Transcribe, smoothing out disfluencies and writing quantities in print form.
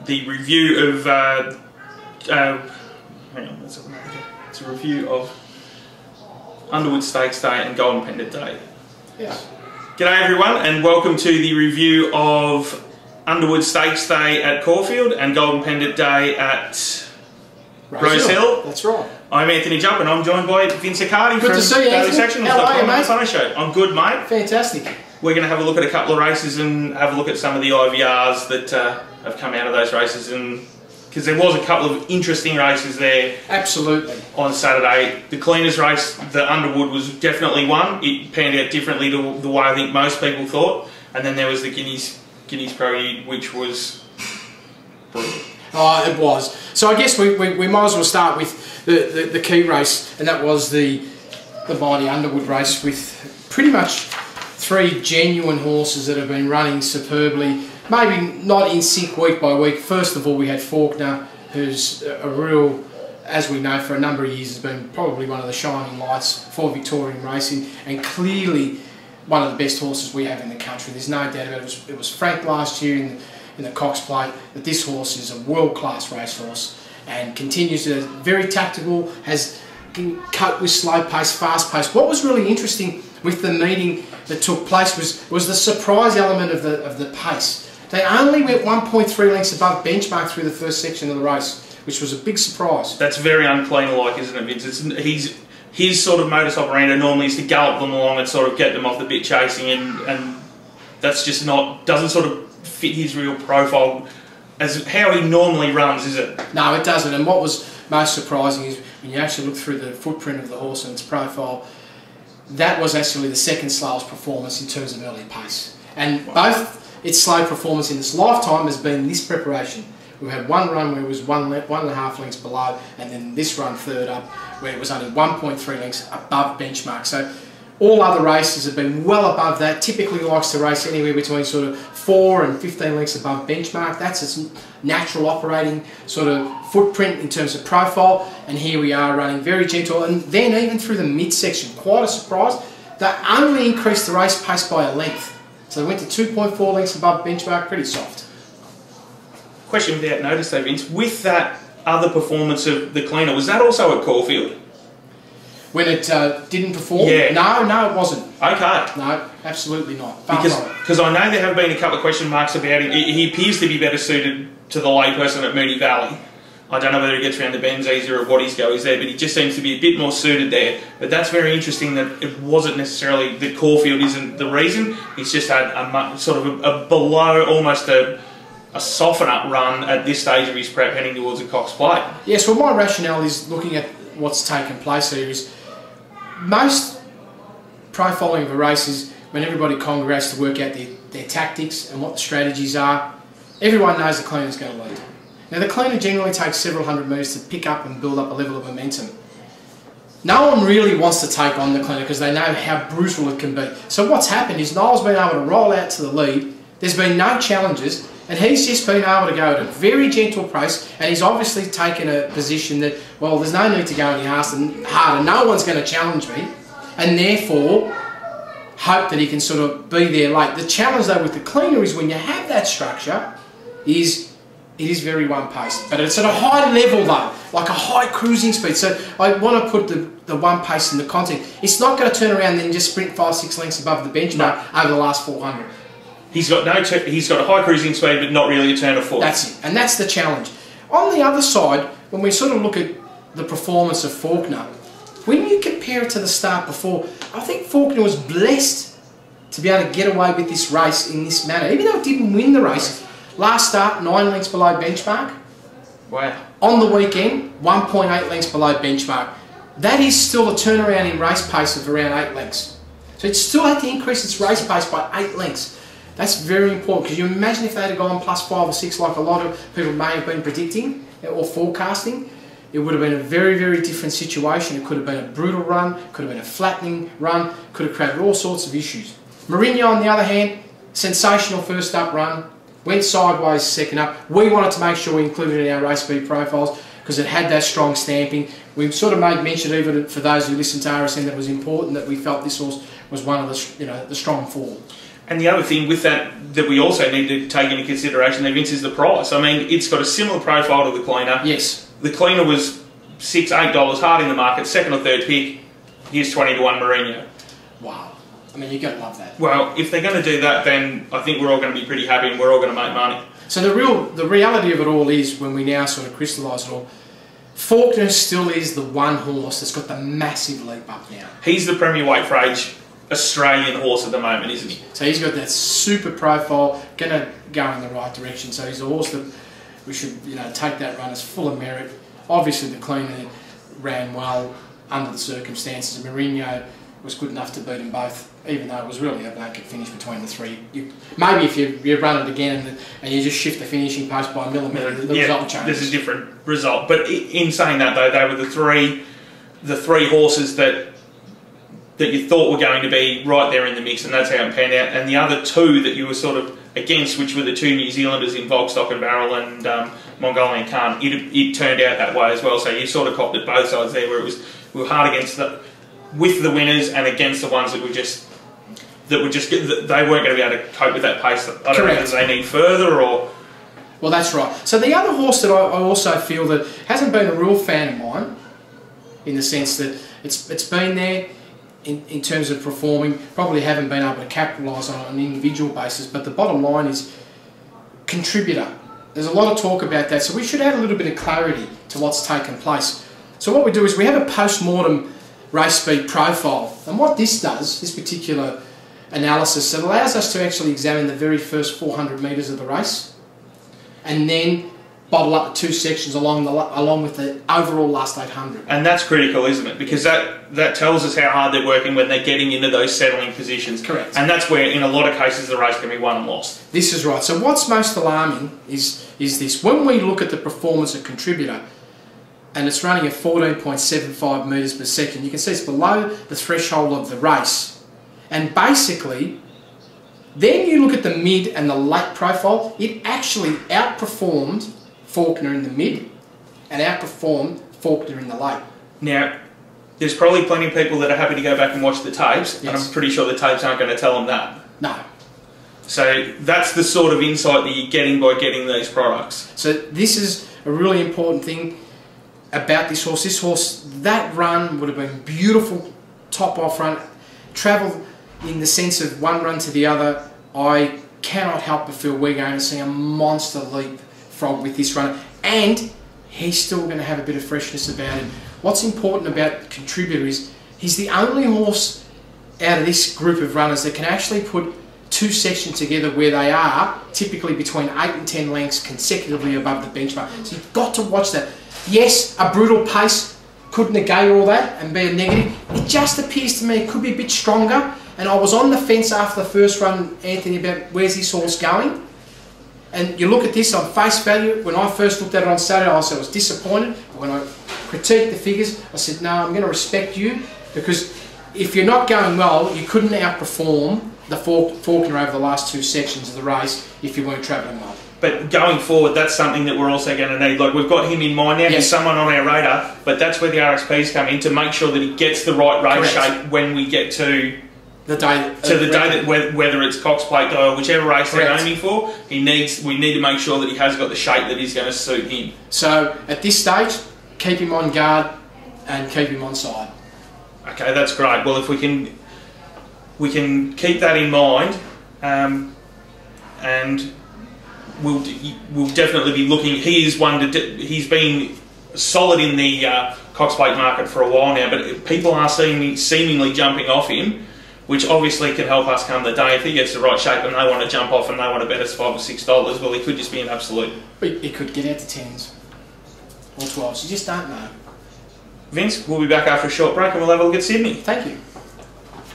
the review of hang on, it's a review of Underwood Stakes Day and Golden Pendant Day. Yes. G'day everyone, and welcome to the review of Underwood Stakes Day at Caulfield and Golden Pendant Day at Rose Hill. That's right. I'm Anthony Jupp, and I'm joined by Vince Anthony from to see you, Daily Anthony. Section of How the are you, mate? Sunday Show. I'm good, mate. Fantastic. We're going to have a look at a couple of races and have a look at some of the IVRs that have come out of those races, and because there was a couple of interesting races there. Absolutely. On Saturday. The cleaners race, the Underwood, was definitely one. It panned out differently to the way I think most people thought. And then there was the Guineas Prelude, which was brutal. Oh, it was. So I guess we might as well start with the key race, and that was the mighty Underwood race, with pretty much three genuine horses that have been running superbly. Maybe not in sync week by week. First of all, we had Faulkner, who's a real, as we know, for a number of years has been probably one of the shining lights for Victorian racing, and clearly one of the best horses we have in the country. There's no doubt about it. It was Frank last year in the Cox Plate, that this horse is a world-class racehorse and continues to be very tactical, can cope with slow pace, fast pace. What was really interesting with the meeting that took place was the surprise element of the pace. They only went 1.3 lengths above benchmark through the first section of the race, which was a big surprise. That's very uncleaner-like, isn't it, Vince? His sort of modus operandi normally is to gallop them along and sort of get them off the bit chasing, and that's just doesn't sort of fit his real profile as how he normally runs, is it? No, it doesn't. And what was most surprising is when you actually look through the footprint of the horse and its profile, that was actually the second slowest performance in terms of early pace. And both its slow performance in its lifetime has been this preparation. We've had one run where it was 1.5 lengths below, and then this run third up where it was only 1.3 lengths above benchmark. So all other races have been well above that. Typically likes to race anywhere between sort of 4 and 15 lengths above benchmark. That's its natural operating sort of footprint in terms of profile. And here we are running very gentle. And then even through the midsection, quite a surprise, they only increased the race pace by a length. So they went to 2.4 lengths above benchmark, pretty soft. Question without notice though, Vince, with that other performance of the cleaner, was that also at Caulfield? When it didn't perform? Yeah. No, it wasn't. Okay. No, absolutely not. Because I know there have been a couple of question marks about him. He appears to be better suited to the layperson at Moonee Valley. I don't know whether he gets around the bends easier or what his go is there, but he just seems to be a bit more suited there. But that's very interesting that it wasn't necessarily that Caulfield isn't the reason. He's just had a sort of a below, almost a soften up run at this stage of his prep heading towards a Cox Plate. Yes, well, my rationale is looking at what's taken place here is most profiling of a race is when everybody congregates to work out their tactics and what the strategies are. Everyone knows the cleaner's going to lead. Now the cleaner generally takes several hundred metres to pick up and build up a level of momentum. No one really wants to take on the cleaner because they know how brutal it can be. So what's happened is Niall's been able to roll out to the lead, there's been no challenges, and he's just been able to go at a very gentle pace, and he's obviously taken a position that, well, there's no need to go any harder, no one's going to challenge me, and therefore hope that he can sort of be there late. The challenge though with the cleaner is when you have that structure, it is very one-paced, but it's at a high level though, like a high cruising speed. So I want to put the one pace in the context. It's not going to turn around and then just sprint 5-6 lengths above the benchmark over the last 400. He's got a high cruising speed, but not really a turn of foot. That's it, and that's the challenge. On the other side, when we sort of look at the performance of Faulkner, when you compare it to the start before, I think Faulkner was blessed to be able to get away with this race in this manner, even though it didn't win the race. Last start, 9 lengths below benchmark. Wow. On the weekend, 1.8 lengths below benchmark. That is still a turnaround in race pace of around 8 lengths. So it still had to increase its race pace by 8 lengths. That's very important, because you imagine if they had gone plus 5 or 6 like a lot of people may have been predicting or forecasting, it would have been a very, very different situation. It could have been a brutal run, could have been a flattening run, could have created all sorts of issues. Mourinho, on the other hand, sensational first up run, went sideways second up. We wanted to make sure we included it in our race speed profiles because it had that strong stamping. We sort of made mention, even for those who listened to RSN, that it was important that we felt this horse was one of the strong four. And the other thing with that we also need to take into consideration there, Vince, is the price. I mean, it's got a similar profile to the Cleaner. Yes. The Cleaner was $6, $8 hard in the market, second or third pick. Here's 20 to 1 Mourinho. Wow. I mean, you've got to love that. Well, if they're going to do that, then I think we're all going to be pretty happy and we're all going to make money. So the reality of it all is, when we now sort of crystallise it all, Faulkner still is the one horse that's got the massive leap up now. He's the premier weight for age Australian horse at the moment, isn't he? So he's got that super profile, going to go in the right direction. So he's a horse that we should, take that run as full of merit. Obviously, the Cleaner ran well under the circumstances. Mourinho was good enough to beat them both, even though it was really a blanket finish between the three. Maybe if you run it again and you just shift the finishing post by a millimetre, the result changes. There's a different result. But in saying that, though, they were the three horses that you thought were going to be right there in the mix, and that's how it panned out. And the other two that you were sort of against, which were the two New Zealanders in Volkstock and Barrel and Mongolian Khan, it turned out that way as well. So you sort of copped at both sides there, where we were hard against with the winners and against the ones that were just they weren't going to be able to cope with that pace. I don't know if they need further or. Well, that's right. So the other horse that I also feel that hasn't been a real fan of mine, in the sense that it's been there in terms of performing, probably haven't been able to capitalise on an individual basis, but the bottom line is contributor. There's a lot of talk about that, so we should add a little bit of clarity to what's taken place. So what we do is we have a post-mortem race speed profile, and what this does, this particular analysis, it allows us to actually examine the very first 400 metres of the race, and then bottle up the two sections along with the overall last 800. And that's critical, isn't it? Because that tells us how hard they're working when they're getting into those settling positions. Correct. And that's where, in a lot of cases, the race can be won and lost. This is right. So what's most alarming is this. When we look at the performance of contributor, and it's running at 14.75 metres per second, you can see it's below the threshold of the race. And basically, then you look at the mid and the late profile, it actually outperformed Faulkner in the mid and outperformed Faulkner in the late. Now, there's probably plenty of people that are happy to go back and watch the tapes, yes. And I'm pretty sure the tapes aren't going to tell them that. No. So that's the sort of insight that you're getting by getting these products. So this is a really important thing about this horse. This horse, that run would have been beautiful, top off run, travelled in the sense of one run to the other. I cannot help but feel we're going to see a monster leap frog with this runner, and he's still going to have a bit of freshness about him. What's important about Contributor is he's the only horse out of this group of runners that can actually put two sections together where they are typically between 8 and 10 lengths consecutively above the benchmark. So you've got to watch that. Yes, a brutal pace could negate all that and be a negative. It just appears to me it could be a bit stronger, and I was on the fence after the first run, Anthony, about where's this horse going. And you look at this on face value. When I first looked at it on Saturday, I was disappointed. But when I critiqued the figures, I said, no, I'm going to respect you, because if you're not going well, you couldn't outperform the Faulkner over the last two sections of the race if you weren't travelling well. But going forward, that's something that we're also going to need. Like, we've got him in mind now. Yes. He's someone on our radar, but that's where the RSPs come in, to make sure that he gets the right race shape when we get to the day that whether it's Cox Plate Day or whichever race they're aiming for, we need to make sure that he has got the shape that is going to suit him. So at this stage, keep him on guard and keep him on side. Okay, that's great. Well, if we can keep that in mind, and we'll definitely be looking. He is one he's been solid in the Cox Plate market for a while now, but people are seemingly jumping off him, which obviously can help us come the day. If he gets the right shape and they want to jump off and they want to bet us $5 or $6, well, he could just be an absolute. He could get out to 10s or 12s. You just don't know. Vince, we'll be back after a short break and we'll have a look at Sydney. Thank you.